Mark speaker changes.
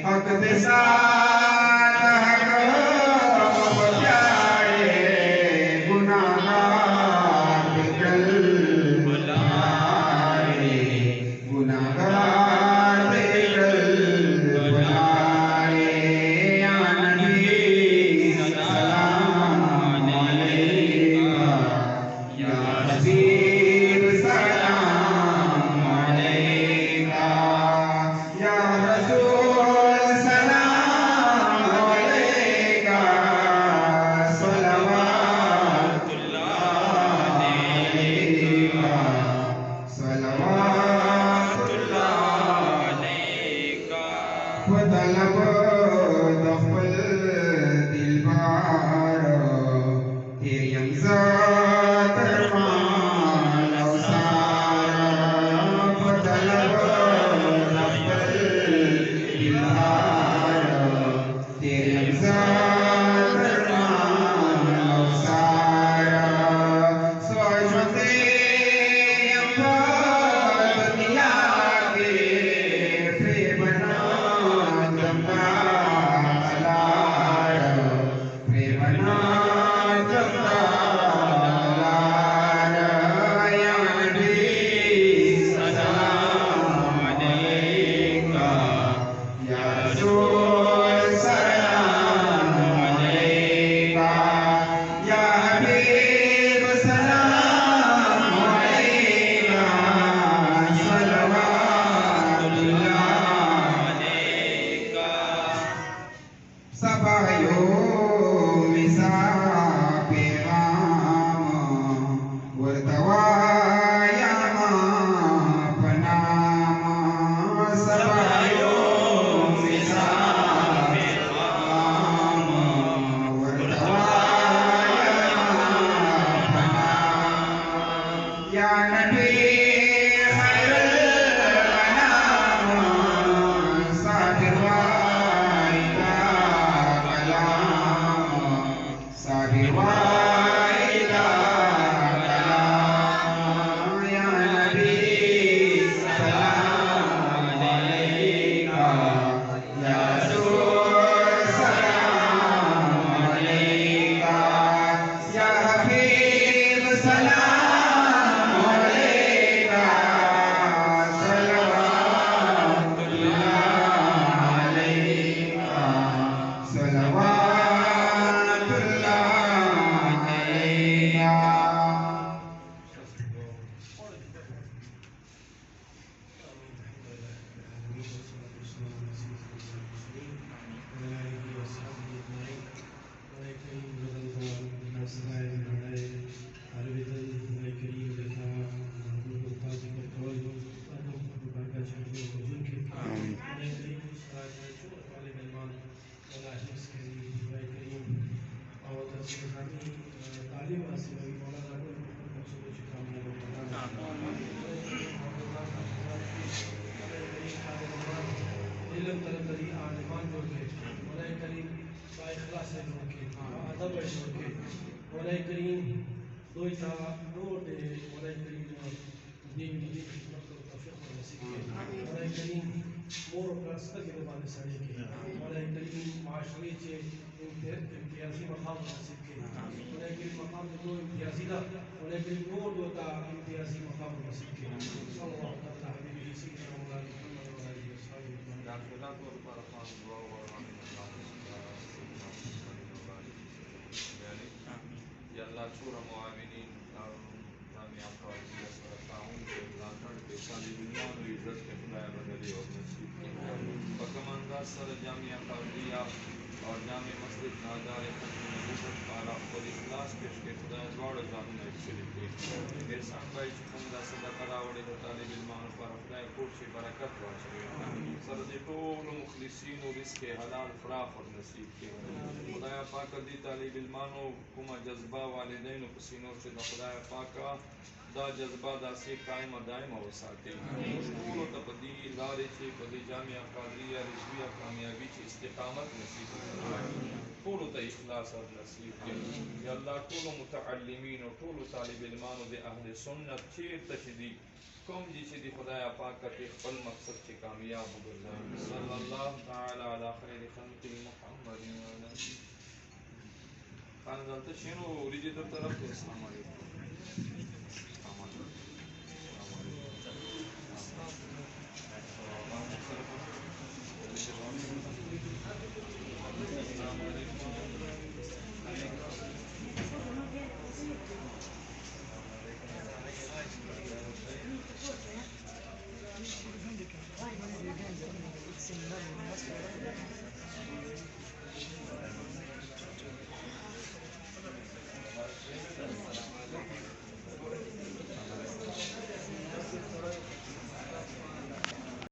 Speaker 1: हक के साथ हक बजाए, गुनाहगार बिगल बुलाए, गुनाहगार बिगल बुलाए। या नबी सलाम अलैका, या हबीब सलाम अलैका, या रसूल सलाम अलैका, सलवातुल्लाह अलैका, सलवातुल्लाह अलैका। फतलब दफल दिलबार, तेरी हमज़ात अरमान अवसार। फतलब दफल दिलबार, तेरी हमज़ात अरमान अवसार। सोचते दुनिया के फिर बना जमा लाड़, फिर बना जमा लाड़। या नबी सलाम अलैका, या रसूल सलाम अलैका, या हबीब सलाम अलैका, सलवातुल्लाह अलैका। सफायों में सा पैगाम, वर्तवाया पनाम। सफायों में सा पैगाम, वर्तवाया पनाम। या नबी खैरुल अनाम, साबिर वाइला कलाम, साबिर वाइला कलाम। या नबी सलाम अलैका, या रसूल सलाम अलैका, या हबीब सलाम अलैका, सलवातुल्लाह अलैका, सलवातुल्लाह अलैका।
Speaker 2: इल्म तलब करी आलिमान जोड़ के मौला करीम बाइखलास से जोड़ के अदब से जोड़ के मौला करीम दो इता नूर दे मौला करीम दी दी खिदमत को तौफीक और नसीब के मौला करीम मोर प्लस तक के बारे सारे के मौला करीम माशरे चे इम्तियाजी मकाम नसीब के मौला करीम मकाम दो इम्तियाजी दा मौला करीम नूर दो ता इम्तियाजी मकाम नसीब के सल्लल्लाहु तआला हबीबी सय्यदना मौलाना मुहम्मद व आलिहि वसहबिहि
Speaker 3: या अल्लाह छोरा मुआविनीन नामी आपका वसीला करता हूँ कि अल्लाह कर के सारी दुनिया में इज्जत के खुदाया बदली और नसीब की बकमंदा सर जामिया कादिया और जामिया मस्जिद नादार खत्म नबूवत काला और इखलास पेश के खुदाया द्वार जामिन शरीफ के एहसान भाई चुकंदा सदका रावड़े तालिब इल्म पर खुदाया कोर्सी बरकत वाचे सर दे टोल मुखलिसीन और इसके हलाल फराख और नसीब के खुदाया पाक दी तालिब इल्मानो कुमा जज्बा वालिदैन पसीनों से खुदाया पाका दा जज्बा दासी कायम दायम और साथी टोल तबदी लारे चे पदी जामिया कादरिया रिजविया कामयाबी इस्तिकामत नसीब फरमाए टोलो ता इखलास और नसीब के या अल्लाह टोलो मुतअल्लिमीन और टोलो तालिब इल्मान दे अहले सुन्नत चेर तशदी कौम जिसे दी खुदाया पाक का खपल मकसद से कामयाब हो गए सल्लल्लाहु तआला अला खैर खल्क़ि मुहम्मद व अला खानदान तशनो रिजे तरफ अस्सलाम वालेकुम